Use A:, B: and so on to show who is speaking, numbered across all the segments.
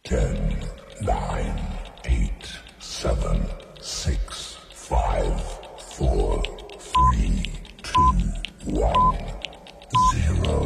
A: 10, 9, 8, 7, 6, 5, 4, 3, 2, 1, 0.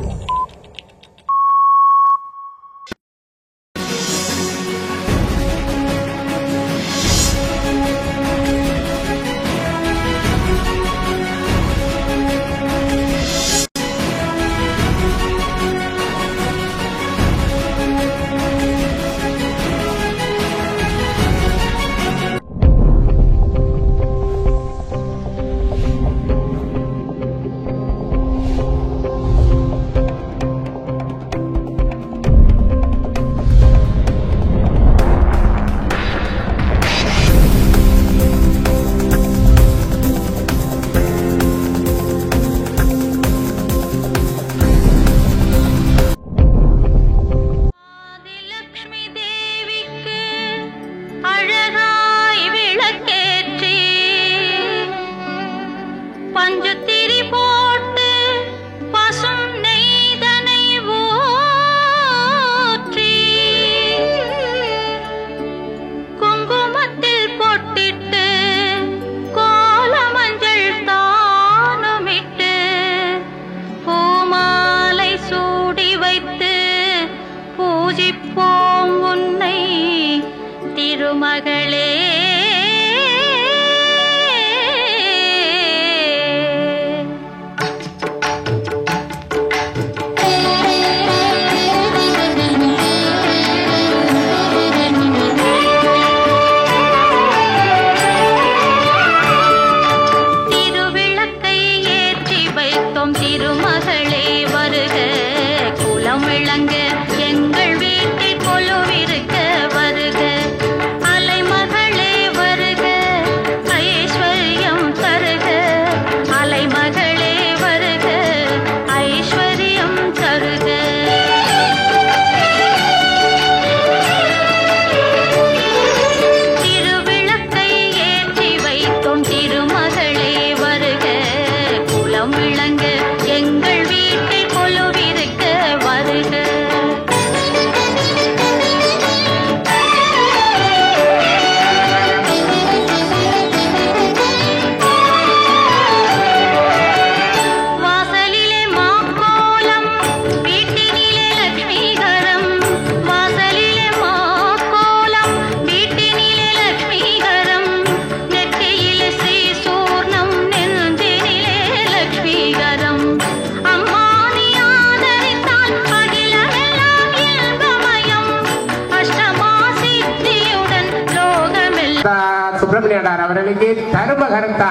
B: தர்மகர்த்தா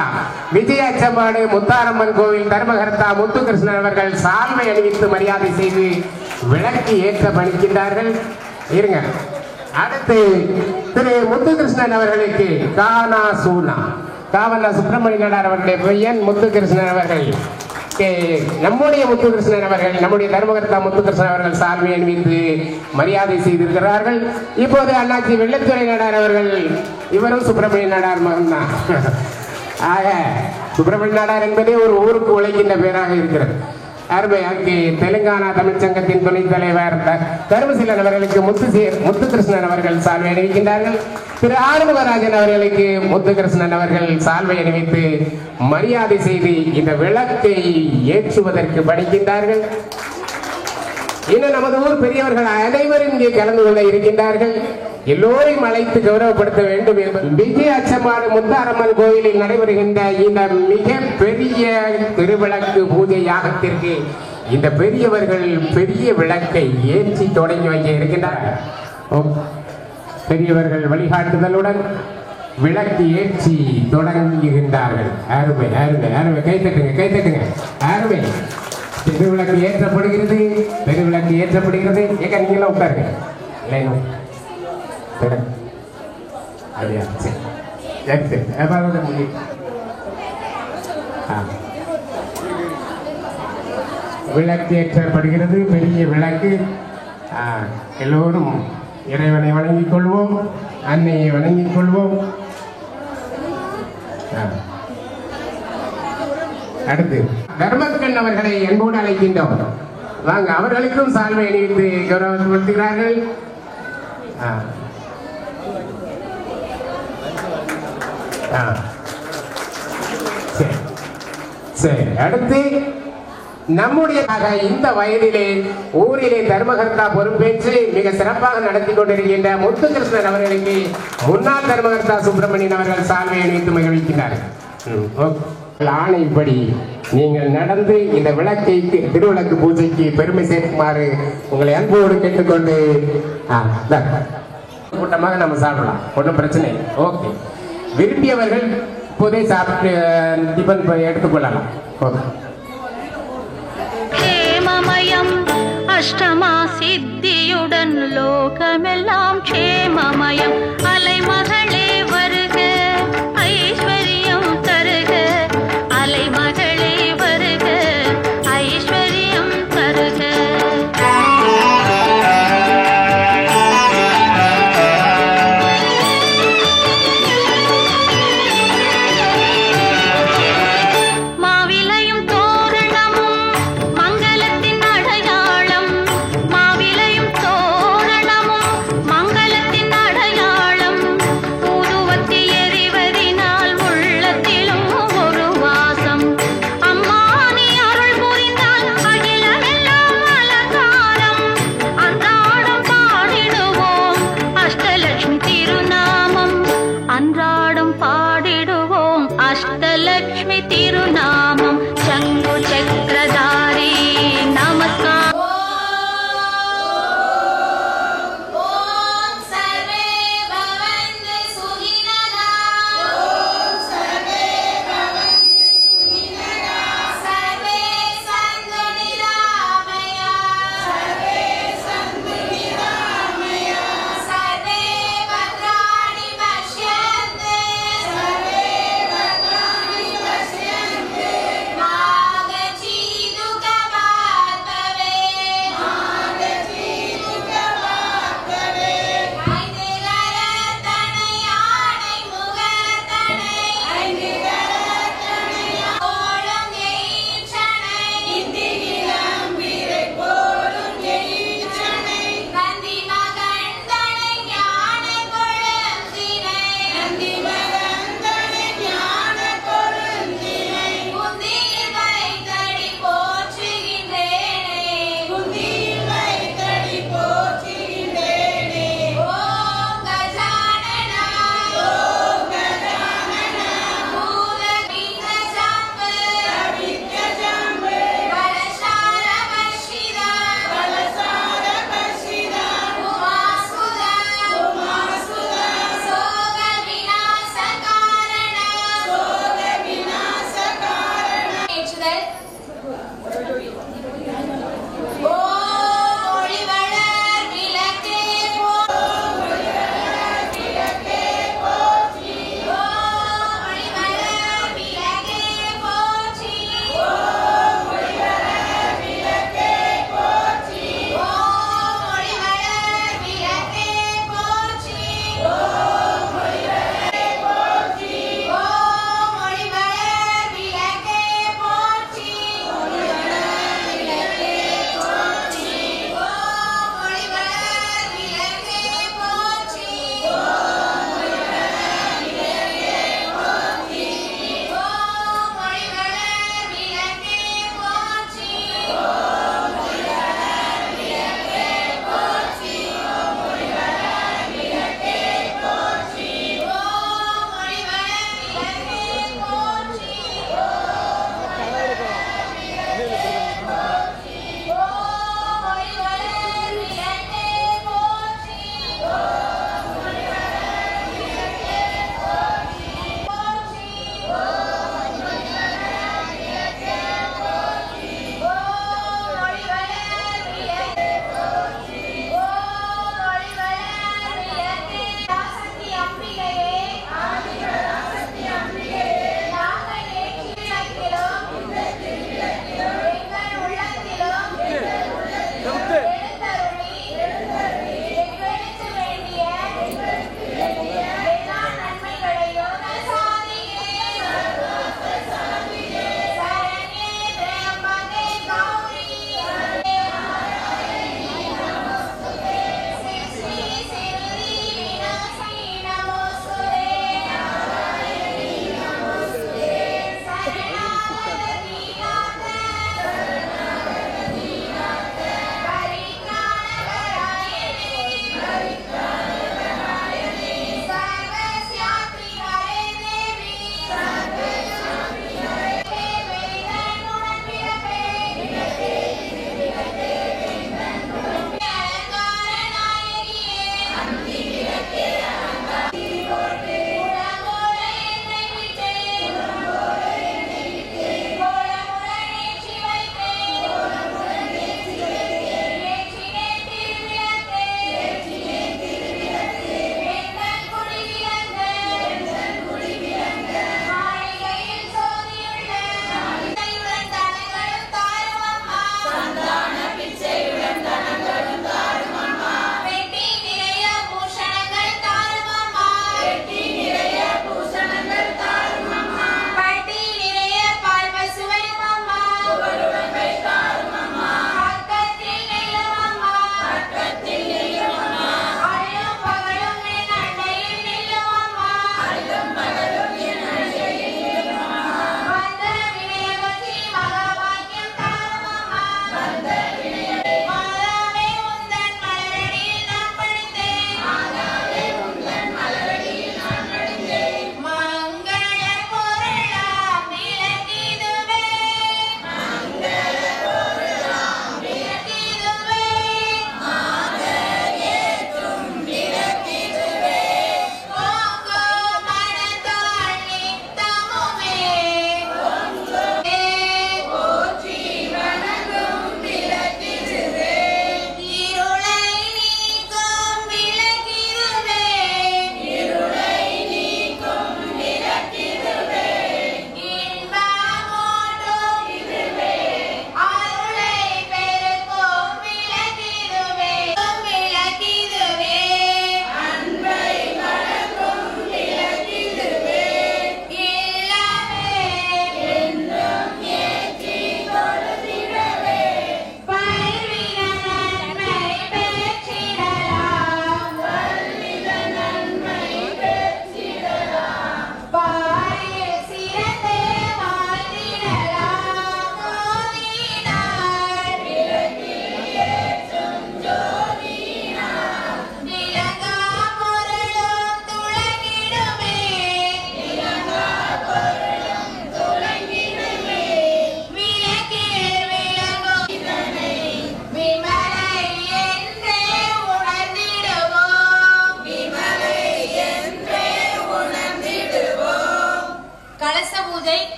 B: விஜயாச்சம்பாடு முத்தாரம்மன் கோவில் தர்மகர்த்தா முத்துகிருஷ்ணன் அவர்கள் சால்வை அணிவித்து மரியாதை செய்து விளக்கு ஏற்ற பணிக்கின்றார்கள். இருங்க, அடுத்து திரு முத்துகிருஷ்ணன் அவர்களுக்கு கானா சூனா காவலா சுப்பிரமணிய நாடார் அவர்களுடைய பையன் முத்துகிருஷ்ணன் அவர்கள், நம்முடைய முத்துகிருஷ்ணன் அவர்கள், நம்முடைய தர்மகர்த்தா முத்துகிருஷ்ணன் அவர்கள் சால்வை அணிவித்து மரியாதை செய்திருக்கிறார்கள். இப்போது அண்ணாச்சி வெள்ளத்துறை நாடார் அவர்கள், இவரும் சுப்பிரமணிய நாடார் மகன் தான். ஆக சுப்பிரமணிய நாடார் என்பதே ஒரு ஊருக்கு உழைக்கின்ற பேராக இருக்கிறது. அருமை. அங்கே தெலுங்கானா தமிழ்ச்சங்கத்தின் துணைத் தலைவர் தர்மசீலன் அவர்களுக்கு முத்துகிருஷ்ணன் அவர்கள் சால்வை அணிவிக்கின்றார்கள். திரு ஆறுமுகராஜன் அவர்களுக்கு முத்துகிருஷ்ணன் அவர்கள் சால்வை அணிவித்து மரியாதை செய்து இந்த விளக்கை ஏற்றுவதற்கு பணிக்கின்றார்கள். இன்னும் நமது ஊர் பெரியவர்கள் அனைவரும் இங்கே கலந்து கொள்ள இருக்கின்றார்கள். எல்லோரையும் அழைத்து கௌரவப்படுத்த வேண்டும் என்பது விஜயாச்சம்பாடு முத்தாரம்மன் கோயிலில் நடைபெறுகின்ற இந்த மிக பெரிய திருவிளக்கு பூஜை யாகத்திற்கு இந்த பெரியவர்கள் பெரிய விளக்கை ஏற்றி தொடங்கி வைக்க இருக்கின்றார்கள். பெரியவர்கள் வழிகாட்டுதலுடன் விளக்கு ஏற்றி தொடங்குகின்றார்கள். அருமை அருமை அருமை. கைத்தட்டுங்க கைத்தட்டுங்க. அருமை. திருவிளக்கு ஏற்றப்படுகிறது. பெருவிளக்கு ஏற்றப்படுகிறது. ஏங்க நீங்களும் உட்காருங்க. இல்லை அப்படியா? சரி சரி சரி. விளக்கு ஏற்றப்படுகிறது. பெரிய விளக்கு. எல்லோரும் இறைவனை வணங்கிக் கொள்வோம், அன்னையை வணங்கிக் கொள்வோம். அடுத்து தர்மக்கண் அவர்களை அன்போடு அழைக்கின்றோம். வாங்க, அவர்களுக்கும் சால்வை அணிவித்து கௌரவப்படுத்துகிறார்கள். சரி, அடுத்து நம்முடைய இந்த வயதிலே ஊரிலே தர்மகர்த்தா பொறுப்பேற்று மிக சிறப்பாக நடத்தி கொண்டிருக்கின்ற முத்துகிருஷ்ணன் அவர்களுக்கு முன்னாள் தர்மகர்த்தா சுப்பிரமணியன் அவர்கள் சால்வை அணிவித்து மகிழ்விக்கிறார்கள். ஆணைப்படி நீங்கள் நடந்து இந்த விளக்கை திருவிளக்கு பூஜைக்கு பெருமை சேர்க்குமாறு உங்களை அன்போடு கேட்டுக்கொண்டு கூட்டமாக நம்ம சாப்பிடலாம், ஒன்றும் பிரச்சனை இல்லை. ஓகே, விரும்பியவர்கள் இப்போதே சாப்பிட்டு டிபன் எடுத்துக்கொள்ளலாம். ஓகே.
C: க்ஷேமமயம் அஷ்டமா சித்தியுடன் லோகமெல்லாம் க்ஷேமமயம் அலைமகளே வருக ஐஸ்வர்யம் தருக அலைமகளே வருக ஐஸ்வர்யம் தருக. மங்களத்தின் அடையாளம்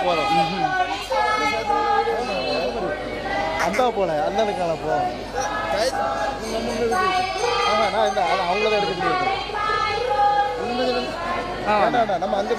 D: போதும். அந்த போல அந்த போ நான் இந்த அவங்கள தான் எடுக்க முடியும். நம்ம அந்த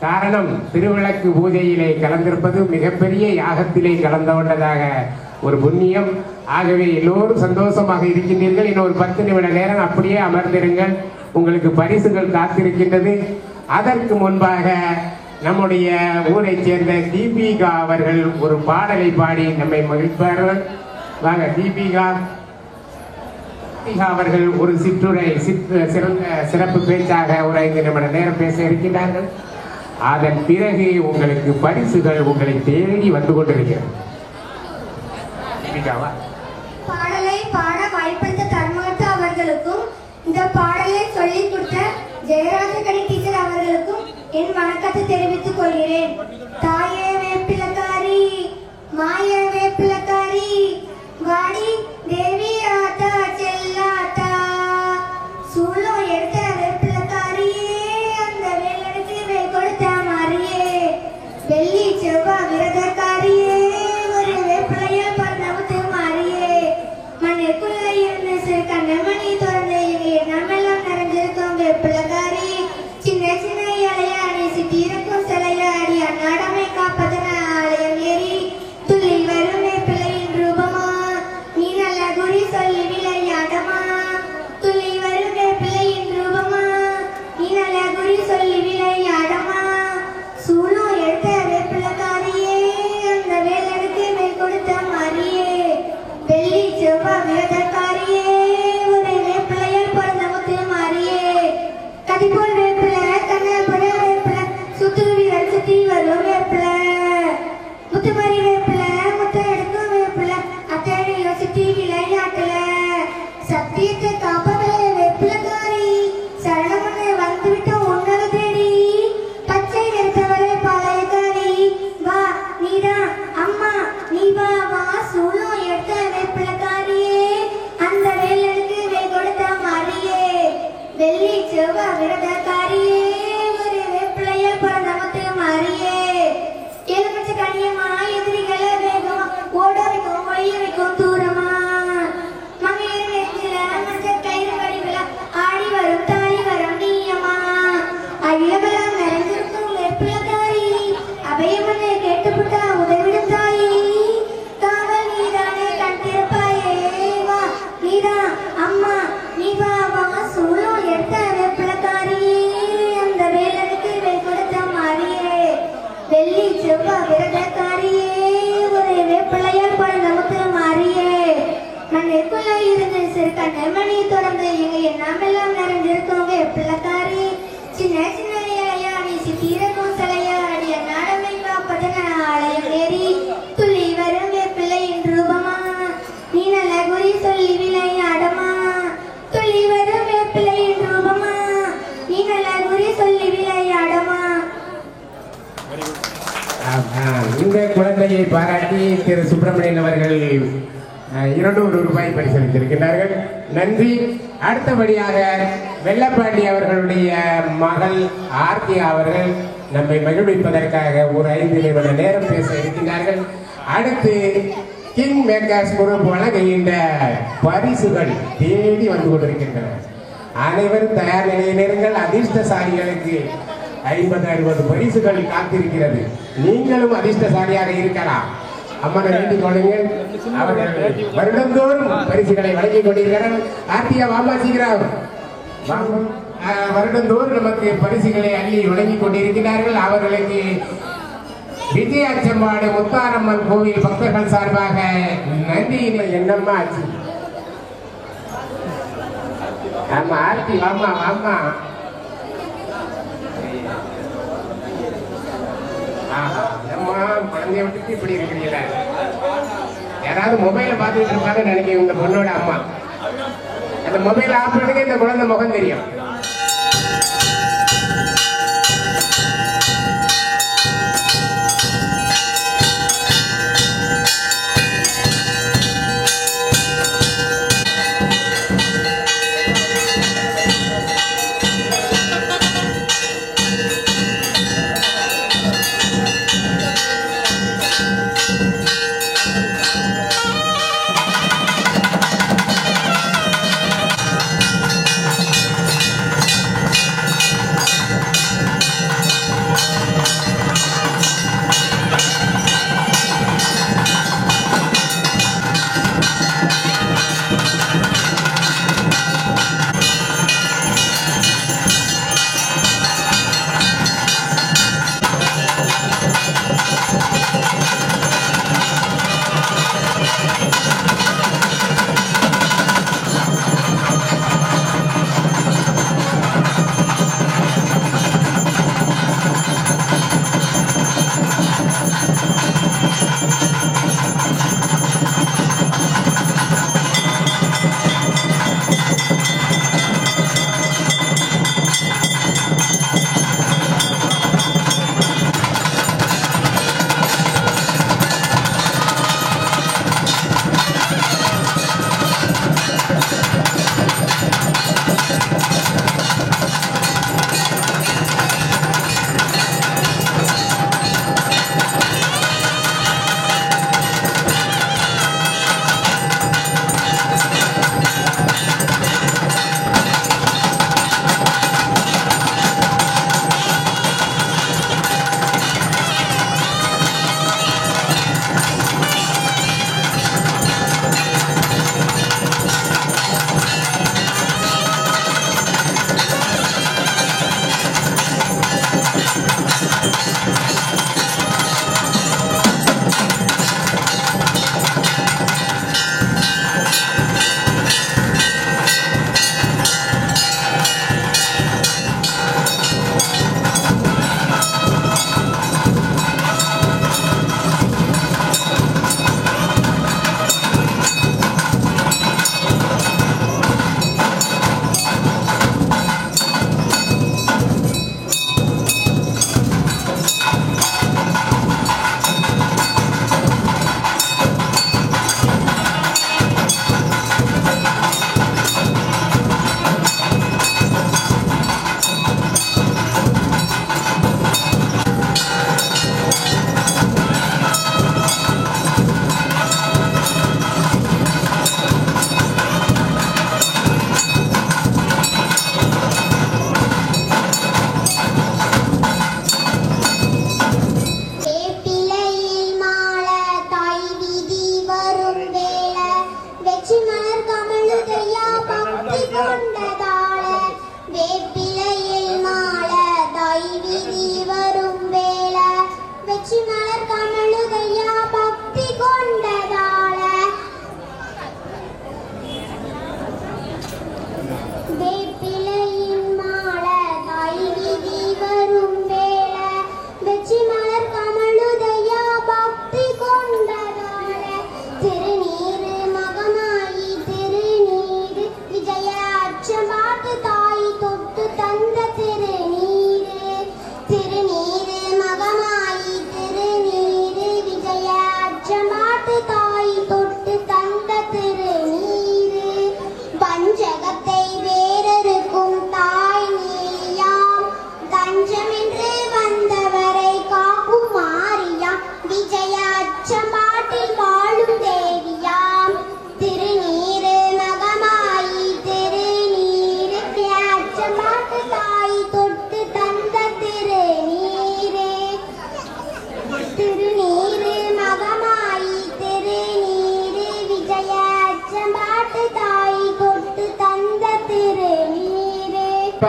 B: காரணம் திருவிளக்கு பூஜையிலே கலந்திருப்பது மிகப்பெரிய யாகத்திலே கலந்து கொண்டதாக ஒரு புண்ணியம். ஆகவே எல்லோரும் சந்தோஷமாக இருக்கின்றீர்கள். இன்னும் ஒரு 10 நிமிட நேரம் அப்படியே அமர்ந்திருங்கள். உங்களுக்கு பரிசுகள் காத்திருக்கின்றது. அதற்கு முன்பாக நம்முடைய ஊரை சேர்ந்த தீபிகா அவர்கள் ஒரு பாடலை பாடி நம்மை மகிழ்ப்பார்கள். வாங்க தீபிகா அவர்கள் ஒரு சிற்றுரை சிறந்த சிறப்பு பேச்சாக ஒரு 5 நிமிட நேரம் பேச இருக்கின்றார்கள். அதன் பிறகு உங்களுக்கு பரிசுகள் உங்களை தேடி வந்து கொண்டிருக்கிறது.
E: பாடலை பாட வாய்ப்பளித்த தர்மகர்த்தா அவர்களுக்கும் இந்த பாடலை சொல்லிக் கொடுத்த ஜெயராஜகணி டீச்சர் அவர்களுக்கும் என் வணக்கத்தை தெரிவித்துக் கொள்கிறேன். தாயே வேப்பிலக்காரி மாய வேப்பிலக்காரி வாடி தேவி ஆத்தா செல்லாத்தா சூளம் எடுத்த வேப்பிலக்காரியே அந்த வேலனுக்கு வேல் கொடுத்த மாறியே வெள்ளி செவ்வாய் விரதக்காரியே ஒரு வேப்பிலைய பறந்து மாறியே மண்ணுக்குள்ள இருந்து சிறு கண்ணமணி திறந்து நம்மெல்லாம் நிறைஞ்சிருக்கும் வேப்பிலக்காரி சின்ன சின்ன இலையாடி சிட்டிருக்கும் சிலையாடி அன்னாடமை காப்பதன ஆலயம் ஏறி துள்ளி வரும் வேப்பிலையின் ரூபமா நீ நல்ல குறி சொல்லி விளையாடமா துள்ளி வரும் வேப்பிலையின் ரூபமா நீ நல்ல குறி சொல்லி விளையாடமா சூளம் எடுத்த வேப்பிலக்காரியே அந்த வேலனுக்கு மேல் கொடுத்த மாறியே வெள்ளி செவ்வாய் விரதக்காரியே ஒரு வேப்பிலையில் பிறந்த முத்து மாறியே கதிப்போல் வேப்பிலை கண்ணபுர வேப்பிலை சுத்து வீரர் சுத்தி வரும் வேப்பிலை முத்துமாரி வேப்பிலை முத்த எடுக்கும் வேப்பிலை அத்தனையோ சுத்தி விளையாட்டுல சத்தியத்தை காப்பதே வேப்பிலக்காரி சரணமனை வந்துவிட்ட உன்னது தேடி பச்சை நிறுத்தவரே பாளையக்காரி வா நீதான் அம்மா நீ வா வா சூளம் எடுத்த வேப்பிலக்காரியே அந்த வேலனுக்கு வேல் கொடுத்த மாறியே வெள்ளி செவ்வாய் விரதக்காரியே ஒரு வேப்பிலையில் பிறந்த முத்து மாறியே எலுமிச்சை கனியமா எதிரிகளை வேகமா ஓட வைக்கும் ஒழிய வைக்கும் தூரமா மங்கையர் நெஞ்சில மஞ்சள் கயிறு வடிவில ஆடி வரும் தாடி வரும் நீயமா அழியவெல்லாம் நிறைஞ்சிருக்கும் வேப்பிலக்காரி அபயமனை கேட்டுப்பட்டா உதவிடும் தாயி காவல் நீதானே கண்டிருப்பாயே வா நீதான் அம்மா நீ வா வா சூளம் எடுத்த வேப்பிலக்காரியே அந்த வேலனுக்கு வேல் கொடுத்த மாறியே வெள்ளி செவ்வாய் விரதக்காரியே ஒரு வேப்பிலையால் பிறந்த முத்து மாறியே மண்ணுக்குள்ள இருந்து சிறு கண்ணமணி திறந்து எங்க நாமெல்லாம் நிறைஞ்சிருக்கும் வேப்பிலக்காரி சின்ன சின்ன இலையாடி சித்திரக்கும் சிலையாடி அன்னாடமை காப்பதன ஆலயம் ஏறி துள்ளி வரும் வேப்பிலையின் ரூபமா நீ நல்ல குறி சொல்லி விளையாடமா துள்ளி வரும் வேப்பிலையின் ரூபமா நீ நல்ல குறி சொல்லி விளையாடமா.
B: இந்த குழந்தையை பாராட்டி திரு சுப்பிரமணியன் அவர்கள் 200 ரூபாய் பரிசளித்திருக்கிறார்கள். நன்றி. அடுத்தபடியாக வெள்ளப்பாண்டி அவர்களுடைய மகள் ஆர்த்தி அவர்கள் நம்மை மகிழ்விப்பதற்காக ஒரு 5 நிமிட நேரம் பேச இருக்கின்றார்கள். அடுத்து கிங் மேக்கர்ஸ் குரூப் வழங்குகின்ற பரிசுகள் தேடி வந்து கொண்டிருக்கின்றன. அனைவரும் தயார் நிலையில் இருங்கள். அதிர்ஷ்டசாலிகளுக்கு 50-60 பரிசுகள் காத்திருக்கிறது. நீங்களும் அதிர்ஷ்டசாலியாக இருக்கலாம். அம்மனை வேண்டிக் கொள்ளுங்கள். அவர்கள் வருடந்தோறும் பரிசுகளை வழங்கிக் கொண்டிருக்கிறார். ஆர்த்தியா வாமா சீக்கிரம் வருடந்தோறும் நமக்கு பரிசுகளை அள்ளி வழங்கிக் கொண்டிருக்கிறார்கள். அவர்களுக்கு விஜயாச்சம்பாடு முத்தாரம்மன் கோவில் பக்தர்கள் சார்பாக நன்றி. என்னம்மா ஆச்சு? ஆமா ஆர்த்தி வாமா வாமா. குழந்தைய விட்டுட்டு இப்படி இருக்கிறீங்கள? யாராவது மொபைல பார்த்துட்டு இருப்பாங்க நினைக்க உங்க பொண்ணோட அம்மா. அந்த மொபைல் ஆஃப் பண்ணுங்க, இந்த குழந்தை முகம் தெரியும்.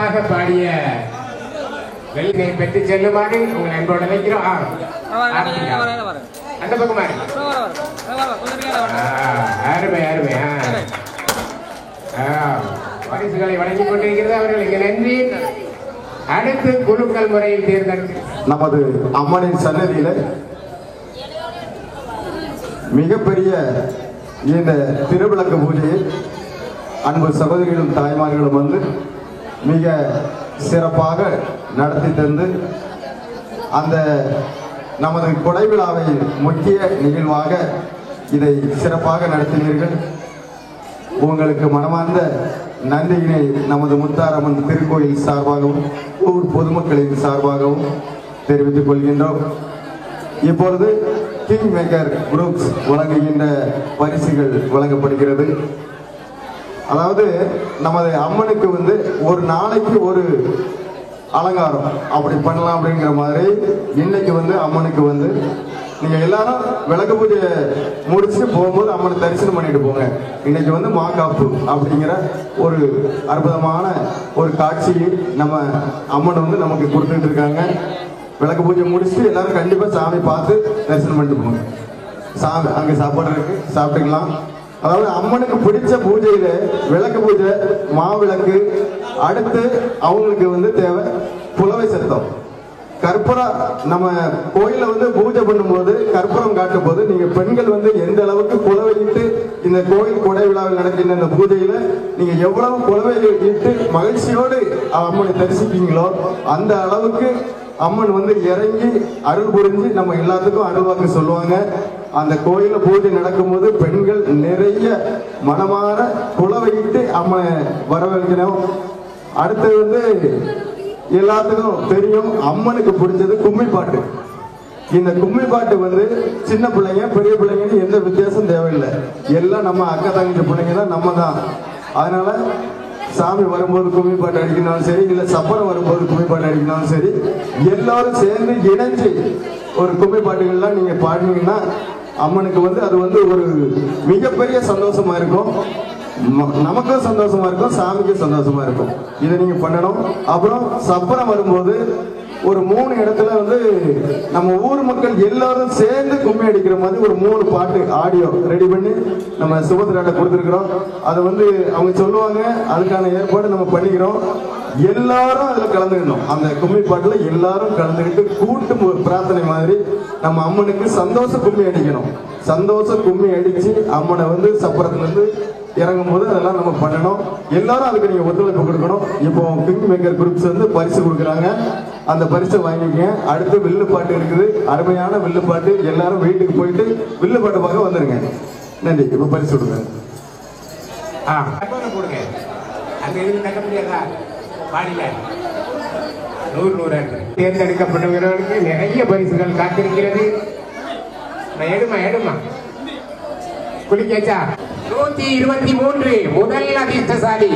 B: சிறப்பாக பாடிய வெள்ளினை பெற்று செல்லுமாறு உங்கள் அன்போடு நினைக்கிறோம். அந்த பக்கமா அருமை அருமை. பரிசுகளை வழங்கிக் கொண்டிருக்கிறது அவர்களுக்கு நன்றி. அடுத்து குழுக்கள் முறையில் தேர்ந்தெடுத்து
F: நமது அம்மனின் சன்னதியில மிகப்பெரிய இந்த திருவிளக்கு பூஜையில் அன்பு சகோதரிகளும் தாய்மார்களும் வந்து மிக சிறப்பாக நடத்தி தந்து அந்த நமது கொடை விழாவை முக்கிய நிகழ்வாக இதை சிறப்பாக நடத்தினீர்கள். உங்களுக்கு மனமார்ந்த நன்றியினை நமது முத்தாரம்மன் திருக்கோயில் சார்பாகவும் ஊர் பொதுமக்களின் சார்பாகவும் தெரிவித்துக் கொள்கின்றோம். இப்பொழுது கிங் மேக்கர் குரூப்ஸ் வழங்குகின்ற பரிசுகள் வழங்கப்படுகிறது. அதாவது நமது அம்மனுக்கு வந்து ஒரு நாளைக்கு ஒரு அலங்காரம் அப்படி பண்ணலாம் அப்படிங்கிற மாதிரி இன்னைக்கு வந்து அம்மனுக்கு வந்து நீங்க எல்லாரும் விளக்கு பூஜை முடிச்சு போகும்போது அம்மனை தரிசனம் பண்ணிட்டு போங்க. இன்னைக்கு வந்து மாக்காப்பு அப்படிங்கிற ஒரு அற்புதமான ஒரு காட்சியை நம்ம அம்மன் வந்து நமக்கு கொடுத்துட்டு இருக்காங்க. விளக்கு பூஜை முடிச்சுட்டு எல்லாரும் கண்டிப்பா சாமி பார்த்து தரிசனம் பண்ணிட்டு போங்க. சாமி அங்க சாப்பாடு இருக்கு, சாப்பிட்டுக்கலாம். அதாவது அம்மனுக்கு பிடிச்ச பூஜையில விளக்கு பூஜை, மாவிளக்கு, அடுத்து அவங்களுக்கு வந்து தேவை புலவை சத்தம். கற்பூரம் நம்ம கோயில வந்து பூஜை பண்ணும்போது கற்பூரம் காட்டும் போது நீங்க பெண்கள் வந்து எந்த அளவுக்கு புலவையிட்டு இந்த கோயில் கொடை விழாவில் நடக்கின்ற இந்த பூஜையில நீங்க எவ்வளவு புலவை இட்டு மகிழ்ச்சியோடு அம்மனை தரிசிப்பீங்களோ அந்த அளவுக்கு அம்மன் வந்து இறங்கி அருள் புரிஞ்சு நம்ம எல்லாத்துக்கும் அருள்வாக்கு சொல்லுவாங்க. அந்த கோயில பூஜை நடக்கும்போது பெண்கள் நிறைய மனமாற புலவையிட்டு அம்மனை வரவேற்கிறோம். அடுத்து வந்து எல்லாத்துக்கும் தெரியும் அம்மனுக்கு பிடிச்சது கும்மி பாட்டு. இந்த கும்மி பாட்டு வந்து சின்ன பிள்ளைங்க பெரிய பிள்ளைங்கன்னு எந்த வித்தியாசம் தேவையில்லை. எல்லாம் நம்ம அக்கா தங்கச்சி பிள்ளைங்க தான், நம்ம தான். அதனால சாமி வரும்போது கும்மி பாட்டு அடிக்கணும் சரி, இல்ல சப்பரம் வரும்போது கும்மி பாட்டு அடிக்கணும் சரி, எல்லாரும் சேர்ந்து இணைஞ்சு ஒரு கும்மி பாட்டுகள்லாம் நீங்க பாடினீங்கன்னா அம்மனுக்கு வந்து அது வந்து ஒரு மிகப்பெரிய சந்தோஷமா இருக்கும். நமக்கும் சந்தோஷமா இருக்கும், சாமிக்கும் சந்தோஷமா இருக்கும். இதை நீங்க பண்ணணும். அப்புறம் சப்பரம் வரும்போது ஒரு 3 இடத்துல வந்து நம்ம ஊர் மக்கள் எல்லாரும் சேர்ந்து கும்மி அடிக்கிற மாதிரி ஒரு 3 பாட்டு ஆடியோ ரெடி பண்ணி நம்ம சுபத்ராட்ட கொடுத்துருக்கிறோம். அதை வந்து அவங்க சொல்லுவாங்க, அதுக்கான ஏற்பாடு நம்ம பண்ணிக்கிறோம். எல்லாரும் அதுல கலந்துக்கணும். அந்த கும்மி பாட்டுல எல்லாரும் கலந்துக்கிட்டு கூட்டு பிரார்த்தனை மாதிரி நம்ம அம்மனுக்கு சந்தோஷ கும்மி அடிக்கணும். சந்தோஷ கும்மி அடிச்சு அம்மனை வந்து சப்பரத்துல இருந்து இறங்கும் போது அதெல்லாம் நம்ம பண்ணணும். எல்லாரும் அதுக்கு நீங்க ஒத்துழைப்பு கொடுக்கணும். இப்போ கிங் மேக்கர் குரூப்ஸ் வந்து பரிசு கொடுக்குறாங்க. அந்த பரிசை வாங்கிக்க. அடுத்து வில்லு பாட்டு இருக்குது, அருமையான வில்லு பாட்டு. எல்லாரும் வீட்டுக்கு போயிட்டு வில்லு பாட்டு பார்க்க வந்துருங்க. நன்றி. இப்ப பரிசு கொடுங்க.
B: தேர்ந்தெடுக்கப்பட்டவர்களுக்கு நிறைய பரிசுகள் காத்திருக்கிறது. எடுமா குளிக்கச்சா 123 முதல் அதிர்ஷ்டசாலி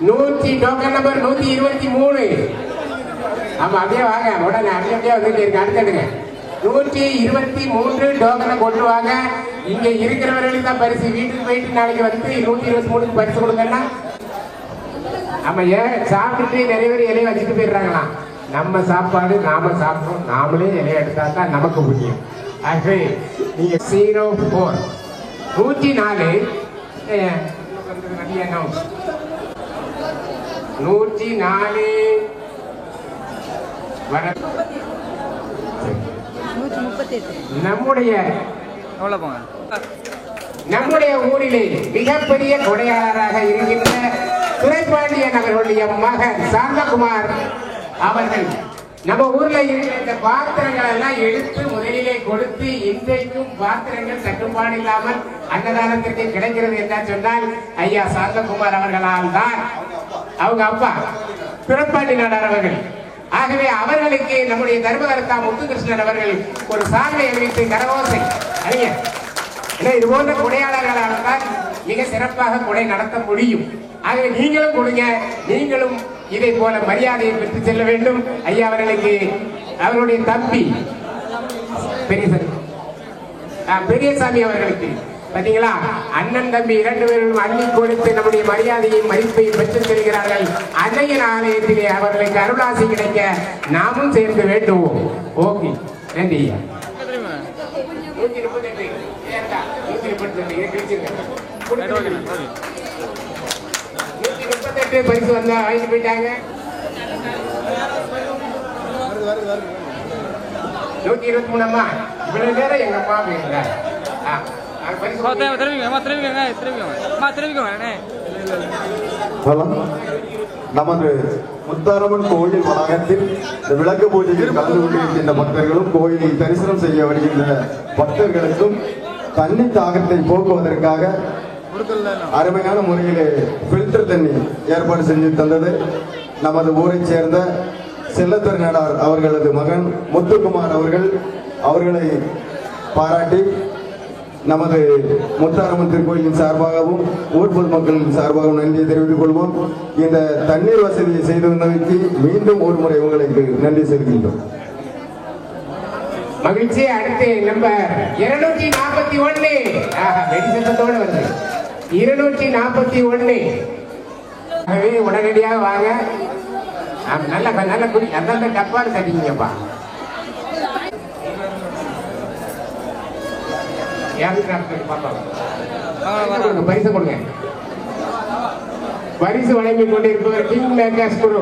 B: 100 டோக்கன் நம்பர் 123. ஆமா அப்படியே வாங்க, உடனே அப்படியே வந்துட்டு இருக்கு. அடுத்துடுங்க 123 டோக்கனை கொண்டு வாங்க. இங்க இருக்கிறவர்களுக்கு தான் பரிசு. வீட்டுக்கு போயிட்டு நாளைக்கு வந்து 123 பரிசு கொடுங்கன்னா ஆமா சாப்பிட்டுட்டு நிறைய பேர் இலையை வச்சுட்டு போயிடுறாங்களாம். நம்ம சாப்பாடு நாம சாப்பிடுறோம், நாமளே இலையை எடுத்தா தான் நமக்கு புரியும். ஆகவே நீங்க 04 104 104 நம்முடைய ஊரிலே மிகப்பெரிய கொடையாளராக இருக்கின்ற துரைப்பாண்டியன் அவர்களுடைய மகன் சாந்தகுமார் அவர்கள் நம்ம ஊர்ல இருக்கிற பாத்திரங்கள் எல்லாம் எடுத்து முதலிலே கொடுத்து இன்றைக்கும் பாத்திரங்கள் தட்டுப்பாடு இல்லாமல் அன்னதானத்திற்கு கிடைக்கிறது என்று சொன்னால் ஐயா சாந்தகுமார் அவர்களால் தான். அவங்க அப்பா துரைப்பாண்டி நாடார் அவர்கள். ஆகவே அவர்களுக்கு நம்முடைய தர்மகர்த்தா முத்துகிருஷ்ணன் அவர்கள் ஒரு சாதனை அறிவித்து கரகோசை அறிஞர் இது போன்ற கொடையாளர்களால் தான் மிக சிறப்பாக கொடை நடத்த முடியும். ஆகவே நீங்களும் கொடுங்க, நீங்களும் இதை போல மரியாதையை பெற்று செல்ல வேண்டும். ஐயா அவர்களுக்கு அவருடைய தம்பி பெரியசாமி அவர்களுக்கு பாத்தீங்களா, அண்ணன் தம்பி 2 பேரும் அள்ளி கொடுத்து நம்முடைய மரியாதையும் மதிப்பையும் பெற்றுத் தருகிறார்கள். அன்னையின் ஆலயத்திலே அவர்களுக்கு அருளாசி கிடைக்க நாமும் சேர்ந்து வேண்டுவோம். ஓகே, நன்றி. 138 பரிசு வந்தா வாங்கிட்டு போயிட்டாங்க. 123 அம்மா, இவ்வளவு நேரம் எங்க அம்மா போயிருந்தாங்க.
F: நமது முத்தாரம்மன் கோயில் வளாகத்தில் விளக்கு பூஜையில் கலந்து கொண்டிருக்கின்ற பக்தர்களும் கோயிலில் தரிசனம் செய்ய வருகின்ற பக்தர்களுக்கும் தண்ணி தாகத்தை போக்குவதற்காக அருமையான முறையிலே பில்டர் தண்ணி ஏற்பாடு செஞ்சு தந்தது நமது ஊரைச் சேர்ந்த செல்லத்துறை நாடார் அவர்களது மகன் முத்துக்குமார் அவர்களை பாராட்டி நமது முத்தாரம்மன் திருக்கோயிலின் சார்பாகவும் ஊர் பொதுமக்களின் சார்பாகவும் நன்றியை தெரிவித்துக் கொள்வோம். இந்த தண்ணீர் வசதியை செய்து வந்தமைக்கு மீண்டும் ஒரு முறை உங்களுக்கு நன்றி செலுத்துகின்றோம்.
B: மகிழ்ச்சி. அடுத்து நம்பர் 241 வெடிசத்தோடு வந்து 241. ஆகவே உடனடியாக வாங்க. நல்ல நல்ல குடி அந்தந்த டப்பான்னு தட்டிங்கப்பா. பரிசு கொடுங்க. பரிசு வழங்கிக் கொண்டிருப்பவர் கிங் மேக்கர்ஸ் குரு.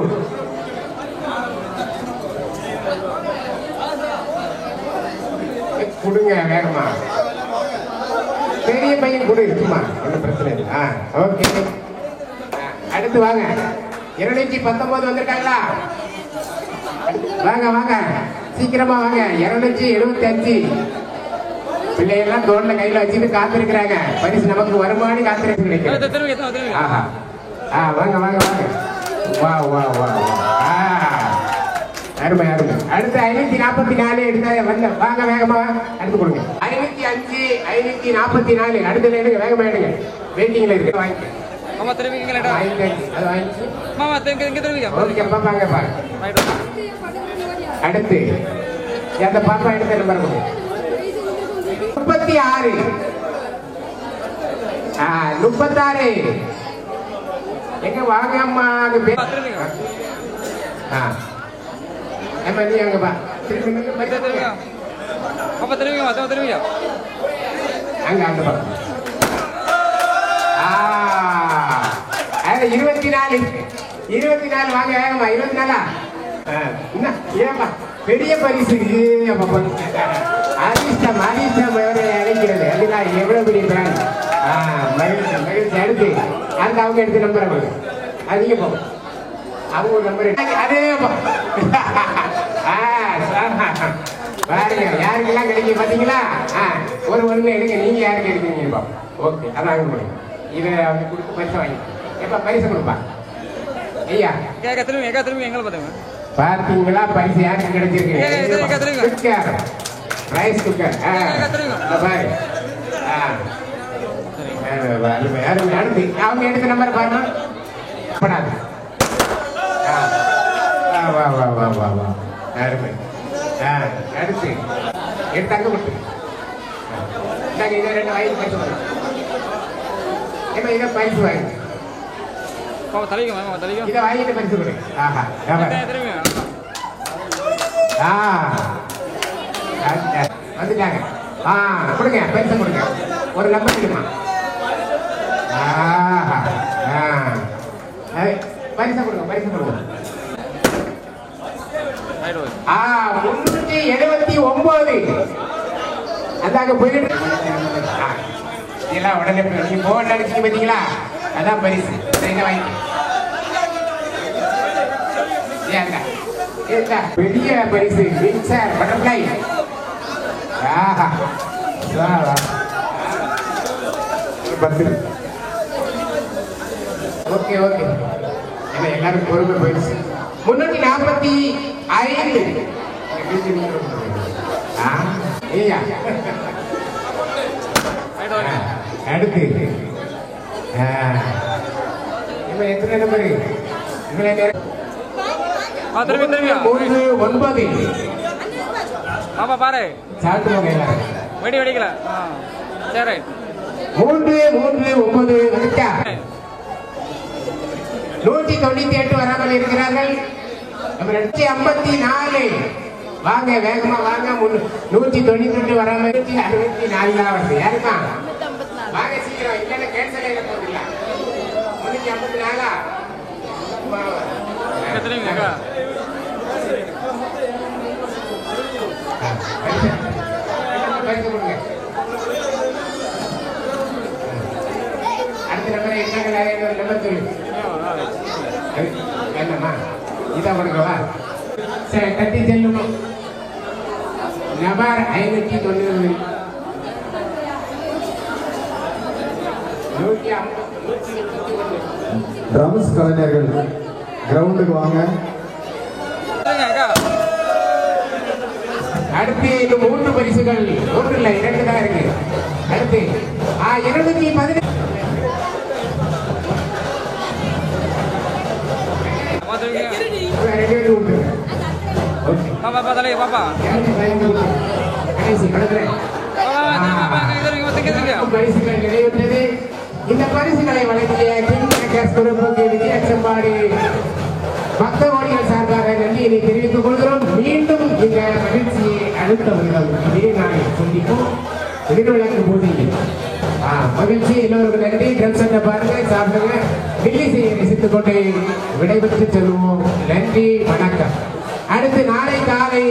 B: கொடுங்க வேகமா. பெரிய பையன் கொடு இருக்குமா, ஒன்றும் பிரச்சனை இல்லை. ஓகே, அடுத்து வாங்க. 219 வந்திருக்காங்களா? வாங்க வாங்க, சீக்கிரமா வாங்க. 275 பிள்ளைகள்லாம் தோல்ல கையில வச்சுட்டு காத்திருக்கிறாங்க. பரிசு நமக்கு வருமானு காத்திருக்கு கிடைக்கும். வாங்க வாங்க வாங்க, வா வா வா. அருமை அருமை. அடுத்து 544 எடுத்த வந்த வாங்க வேகமா அடுத்து கொடுங்க. 505 544 அடுத்து எடுங்க, வேகமா எடுங்க. வெயிட்டிங்ல இருக்கு, வாங்கிக்க. மாமா திரும்பிங்களா? அது வாங்கிச்சு மாமா இங்க திரும்பிங்க. ஓகே பாப்பாங்க பாருங்க. அடுத்து அந்த பாப்பா எடுத்த நம்பர் கொடுங்க. 36 36 எங்க வாங்க அம்மா. அங்க நீ அங்க பா. அங்க அந்த பக்கம் 24 வாங்க வேகமா. 24 ஏப்பா பெரிய பரிசு அதிர்ஷ்டம் அதிர்ஷ்டம் அழைக்கிறது. அதுதான் எவ்வளவு பெரிய பிராண்ட். மகிழ்ச்சி மகிழ்ச்சி. அடுத்து அந்த அவங்க எடுத்து நம்பர் அதிக போகும். அவங்க ஒரு நம்பர் அதே பாருங்க யாருக்கெல்லாம் கிடைக்கும் பாத்தீங்களா? ஒரு ஒண்ணு எடுங்க. நீங்க யாருக்கு எடுக்கிறீங்க? ஓகே, அதான் முடியும். இதை அவங்க கொடுத்து பரிசை வாங்கி எப்ப பரிசு கொடுப்பா ஐயா. பாத்தீங்களா பரிசு யாருக்கு கிடைச்சிருக்கு? Rice cooker. அடுத்து அவங்க எடுத்த நம்பர் பாருங்க. அருமை. அடுத்து எடுத்தாங்க கொடுத்து இதை 2 வாங்கி பரிசு வாங்க. இதை பரிசு வாங்கி இதை வாங்கிட்டு பரிசு கொடு. வந்துட்டாங்க. கொடுங்க பரிசு கொடுங்க. ஒரு நம்பர் இருக்குமா? பரிசு கொடுங்க பரிசு கொடுங்க. 379 அதாங்க போயிட்டு இதெல்லாம் உடனே நீ போன் அடிச்சு பார்த்தீங்களா? அதான் பரிசு. பெரிய பரிசு மிக்சர் பட்டர்ஃப்ளை. ஓகே ஓகே, எல்லாரும் பொறுமை போயிடுச்சு. 345 அடுத்து எத்தனை நம்பர்? 3 9
G: பாப்பா பாரு
B: சாப்பிட்டு
G: வெடி வெடிக்கல. சரி
B: 339 வந்துட்டா 198 வராமல் இருக்கிறார்கள். 254 வாங்க வேகமா வாங்க. 192 வராமல் 164 வருது. யாருமா வாங்க சீக்கிரம், இல்லைன்னா கேன்சல் ஆகிட போதில்ல. 354 அடுத்த நம்பரை என்ன நம்பர் சொல்லு. என்னம்மா இதான் கொடுக்கவா? சரி கட்டி செல்லுமா. நபர் 590
F: ட்ரம்ஸ் கலைஞர்கள் கிரவுண்டுக்கு வாங்க.
B: அடுத்து இன்னும் 3 பரிசுகள், 1 இல்ல 2 தான் இருக்கு. அடுத்து 215 பரிசுகள் நிறைவுற்றது. இந்த பரிசுகளை வழங்கிய விஜயச்சம்பாடி பக்த கோடிகள் சார்பாக நன்றியை தெரிவித்துக் கொள்கிறோம். மீண்டும் இந்த மகிழ்ச்சியை அடுத்த வருடம் இதே நாளில் சந்திப்போம். திருவிழாக்கு போட்டியில் மகிழ்ச்சி. எல்லோருக்கும் நன்றி. ட்ரம் சட்டை பாருங்க, சாப்பிடுங்க, டில்லிசையை ரசித்துக் கொண்டு விடைபெற்று செல்வோம். நன்றி, வணக்கம். அடுத்து நாளை காலை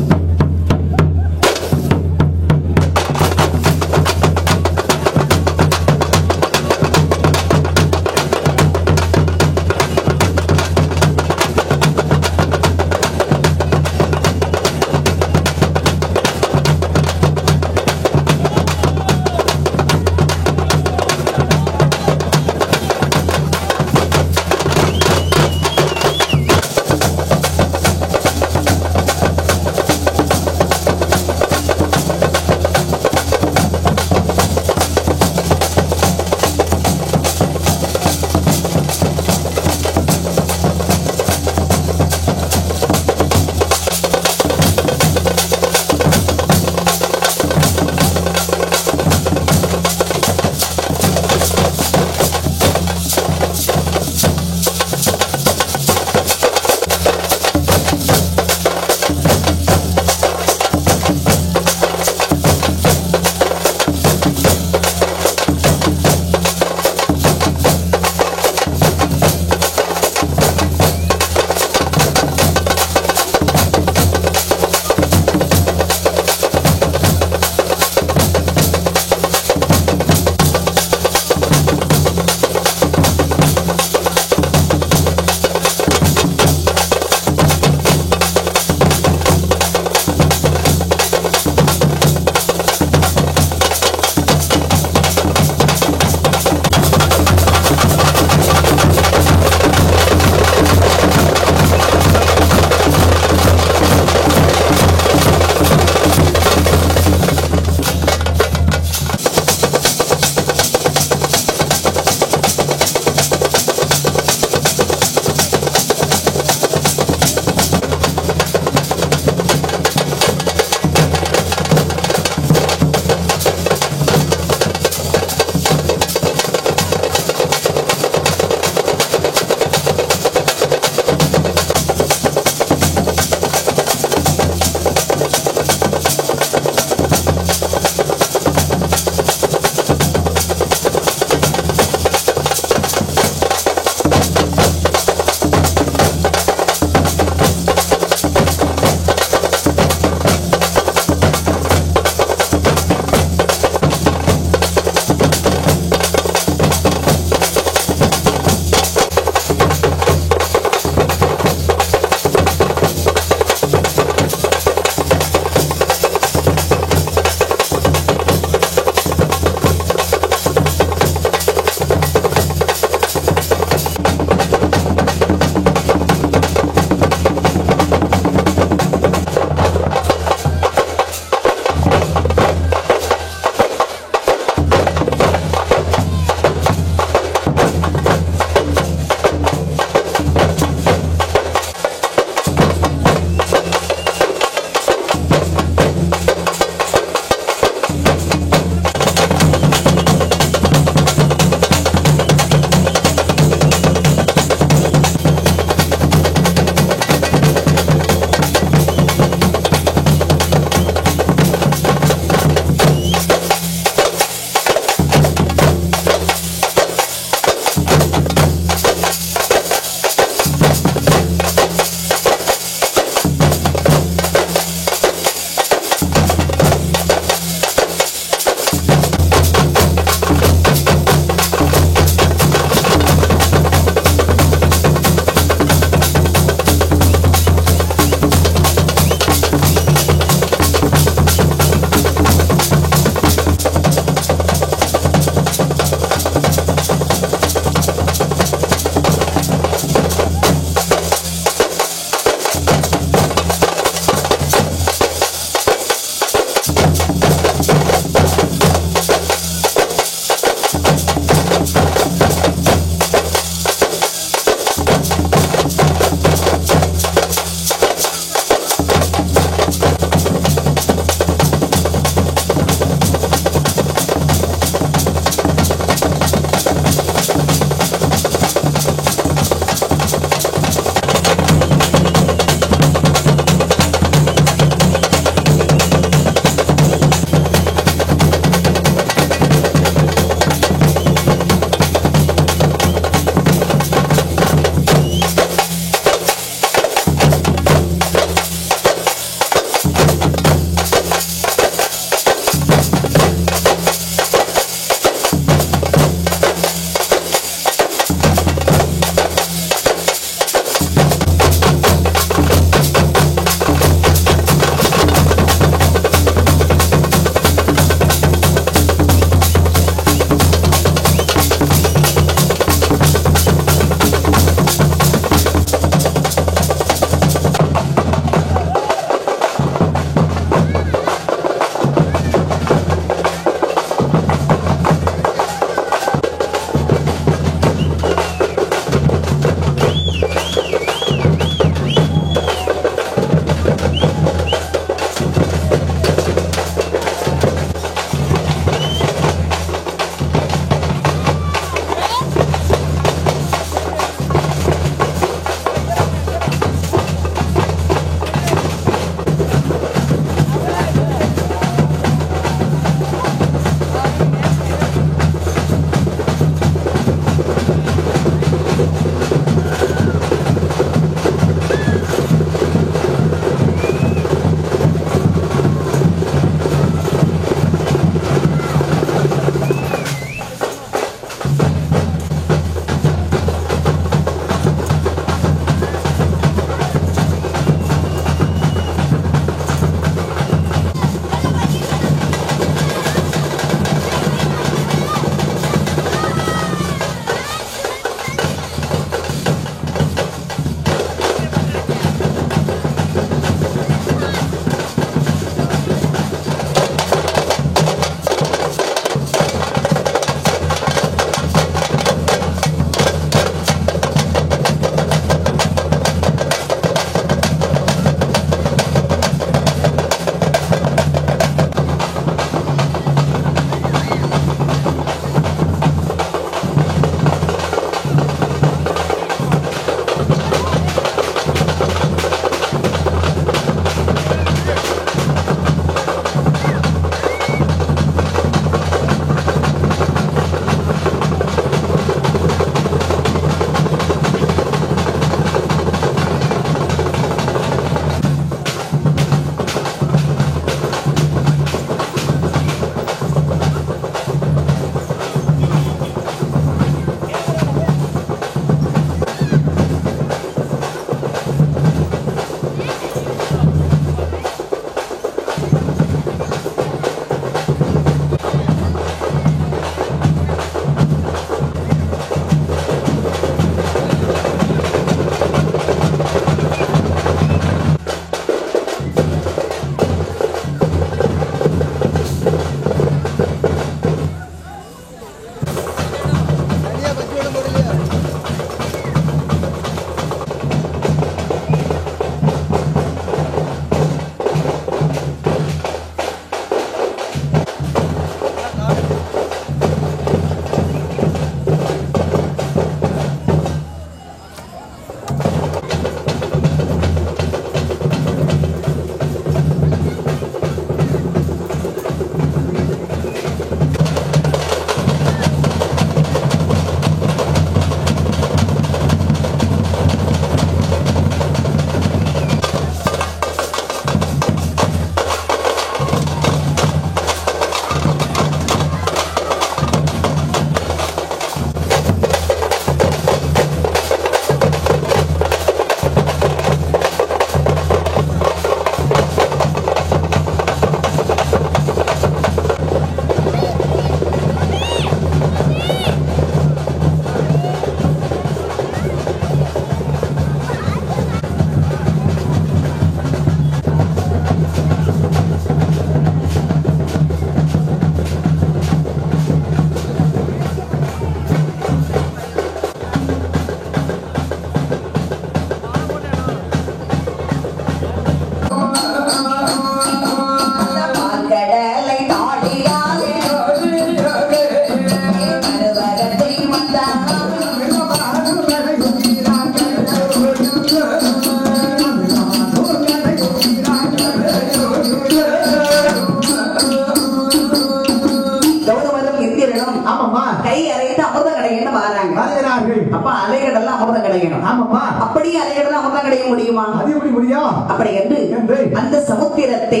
G: அடைய முடியுமா?
F: அது எப்படி முடியும்?
G: அப்படி என்று அந்த சமுத்திரத்தை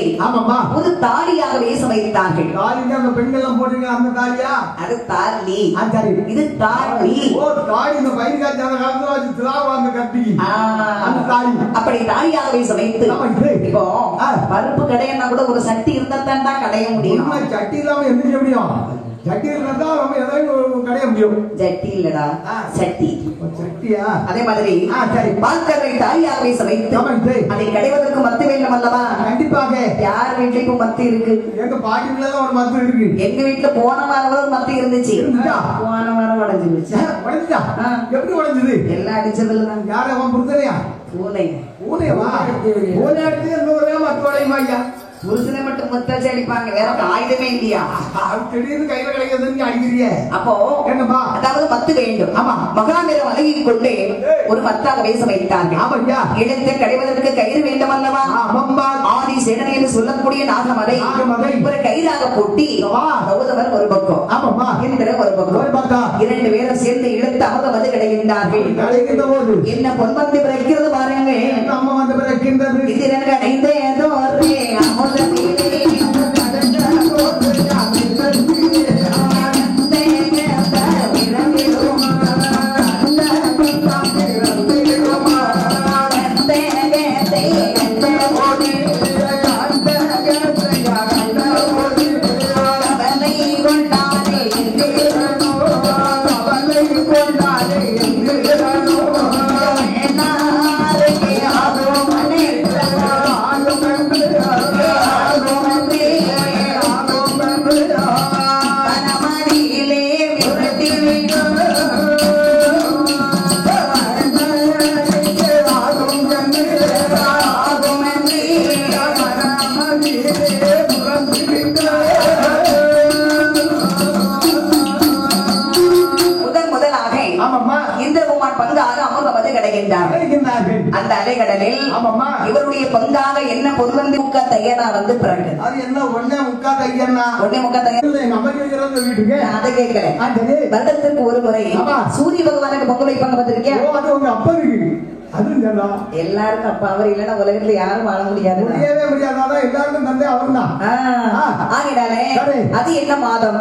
G: ஒரு தாலியாகவே சமைத்தார்கள்.
F: அந்த பெண்கள் போட்டீங்க அந்த தாலியா? அது தாலி. இது தாலி. ஓ தாலி. இந்த பையன்காச்சான காலத்துல வச்சு திராவாங்க கட்டி அந்த தாலி.
G: அப்படி தாலியாகவே சமைத்து இப்போ பருப்பு கடையன்னா கூட ஒரு சட்டி இருந்தா தான் கடைய முடியும்.
F: சட்டி இல்லாம என்ன செய்ய முடியும்? சட்டி இருந்தா நம்ம எதையும் கடைய முடியும்.
G: சட்டி இல்லடா, சட்டி.
F: சட்டியா?
G: அதே மாதிரி பால்கரை தாலியாகவே சமைத்து அதை கடைவதற்கு மத்து வேண்டும் அல்லவா?
F: கண்டிப்பாக.
G: யார் வீட்டுல இப்ப மத்து இருக்கு?
F: எங்க பாட்டி வீட்டுல ஒரு மத்து இருக்கு.
G: எங்க வீட்டுல போன வாரம் ஒரு மத்து இருந்துச்சு. போன வாரம் உடஞ்சிருச்சு.
F: உடஞ்சிட்டா? எப்படி உடஞ்சது?
G: எல்லாம் அடிச்சதுலதான்.
F: யார அவன் புரிதலையா?
G: பூனை.
F: பூனைவா? பூனை அடிச்சு இன்னொரு மத்து உடையுமா ஐயா?
G: புருஷனை மட்டும் முத்தாச்சு அடிப்பாங்க, வேற ஆயுதமே இல்லையா?
F: திடீர்னு கையில கிடைக்கிறதுன்னு அடிக்கிறிய.
G: அப்போ என்னப்பா? அதாவது மத்து வேண்டும். ஆமா. மகாவீரம் அழகிக் கொண்டு ஒரு மத்தாக சமைத்தார்கள். இடத்தை கடைவதற்கு கயிறு வேண்டும் அல்லவா? ஆதி சேனனை என்று சொல்லக்கூடிய நாகமதை ஒரு கயிறாக போட்டி கௌதமர் ஒரு பக்கம், இந்திரன் ஒரு பக்கம், இரண்டு பேரும் சேர்ந்து இழுத்து அமர்வது கிடைக்கின்றார்கள். என்ன பொன்வந்து பிறக்கிறது பாருங்க. இந்திரன் கடைந்தேதோ அந்த அலைகடலில் இவருடைய பங்காக என்ன பொருள் முக்கா தையனா வந்து பிறகு
F: அது என்ன ஒன்னே முக்கா தையனா?
G: ஒன்னே முக்கா தையன்
F: வீட்டுக்கு
G: அதை கேட்கல. வருடத்திற்கு ஒரு முறை சூரிய பகவானுக்கு பொங்கல் வைப்பாங்க பார்த்திருக்கியா?
F: அது உங்க அப்பா இருக்கு.
G: எல்லாருக்கும் அப்பா அவர் இல்லைன்னா உலகத்துல யாரும் வாழ முடியாது.
F: எல்லாருக்கும் தந்தை அவர் தான்.
G: ஆகிடாலே அது என்ன மாதம்?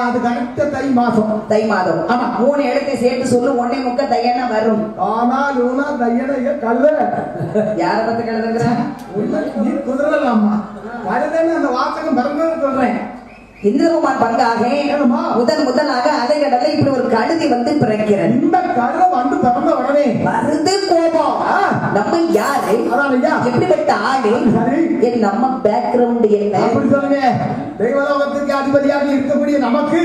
F: அது கரெக்டா தை மாதம்.
G: தை மாதம். ஆமா. 3 எழுத்தை சேர்த்து சொல்லு. ஒன்னே முக்க தையனா வரும்.
F: ஆனா லூனா தையன கழுத.
G: யார பத்தி கழுதுங்கிற?
F: நீ குதிரலாமா? கழுதன்னு அந்த வாசகம் பிறந்தது சொல்றேன்.
G: இந்திரகுமார் பங்காக முதலாக அலைகடலை இப்படி ஒரு கழுதி வந்து பிறக்கிறது.
F: இந்த கழுதை வந்து பிறந்த உடனே
G: வருது கோபம். நம்ம யாரு? எப்படிப்பட்ட ஆளு? நம்ம பேக்ரவுண்ட் என்ன?
F: அப்படி சொல்லுங்க. தெய்வலோகத்துக்கு அதிபதியாக இருக்கக்கூடிய நமக்கு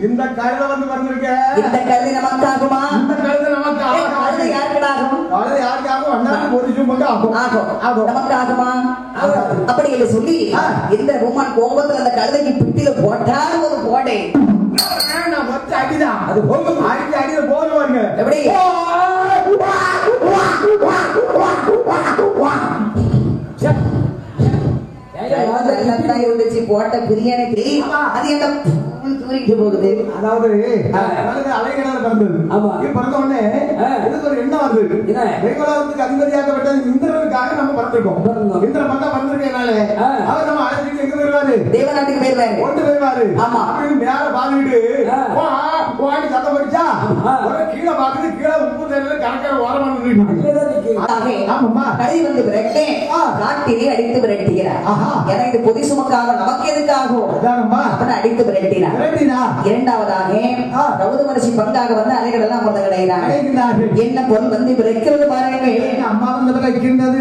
F: இந்த கழுதை வந்து பிறந்திருக்க.
G: இந்த கழுதை நமக்கு ஆகுமா?
F: இந்த கழுதை நமக்கு
G: கழுதை யாருக்கு ஆகும்?
F: கழுதை யாருக்கு ஆகும்? அண்ணாக்கு பொதிச்சும் மட்டும் ஆகும்.
G: ஆகும். நமக்கு ஆகுமா? அப்படி என்று சொல்லி இந்த ரோமான் கோபத்துல அந்த கழுதைக்கு பிட்டில போட்டாரு ஒரு போடை.
F: நான் மொத்த அடிதான். அது போகும். அடியில போடுவாங்க.
G: எப்படி? இருந்துச்சு போட்ட பிரியாணி. அது என்ன தூரிட்டு போகுது?
F: அதாவது அலைகடல பிறந்தது. பிறந்த உடனே இதுக்கு ஒரு எண்ணம் வருது. தெய்வலோகத்துக்கு அதிபதியாகப்பட்ட இந்திரனுக்காக நம்ம பிறந்திருக்கோம். இந்திரன் பந்தா பிறந்திருக்கனால அவர் நம்ம அழைச்சிட்டு எங்க போயிருவாரு?
G: தேவநாட்டுக்கு போயிருவாரு.
F: கொண்டு போயிருவாரு.
G: ஆமா.
F: மேல பாத்துக்கிட்டு போவாடி சத்தம் படிச்சா கீழே பாத்துட்டு கீழே உப்பு தேர்தல் கணக்கிற ஓரமா
G: கழுதி வந்து விரட்டே காட்டிலே அடித்து விரட்டுகிறார். ஏன்னா இது பொதி சுமக்காக நமக்கு எதுக்காகும் அடித்து விரட்டினார். இரண்டாவதாக கௌதமரிசி பங்காக வந்து அலைகளெல்லாம் கொண்டு கிடைக்கிறார். என்ன பொருள் வந்து விரைக்கிறது பாருங்க.
F: அம்மா வந்து வைக்கின்றது.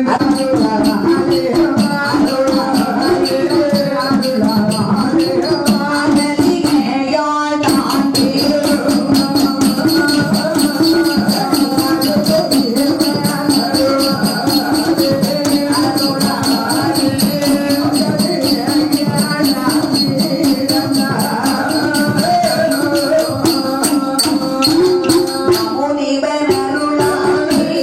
G: முனிவன் அருளாலே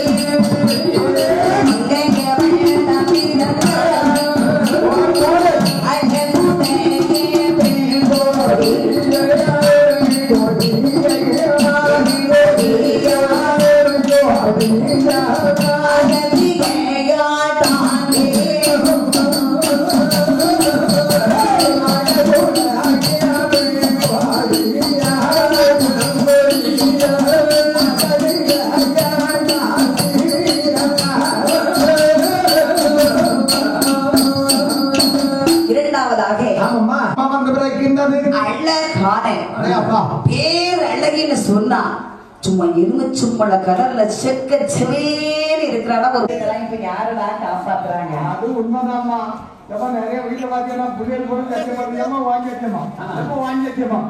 G: அழகான பேர் அழகின்னு சொன்னா சும்மா எலுமிச்சம்பழ கலர்ல செக்க செவேன்னு இருக்கிறானா ஒரு இப்ப யாருடா காப்பாத்துறாங்க?
H: அது உண்மைதான்மா. நிறைய வீட்டுல பாத்தீங்கன்னா புதிய பொருள் கஷ்டப்படுறீங்கம்மா வாங்கி வச்சோமா வாங்கி வச்சோமா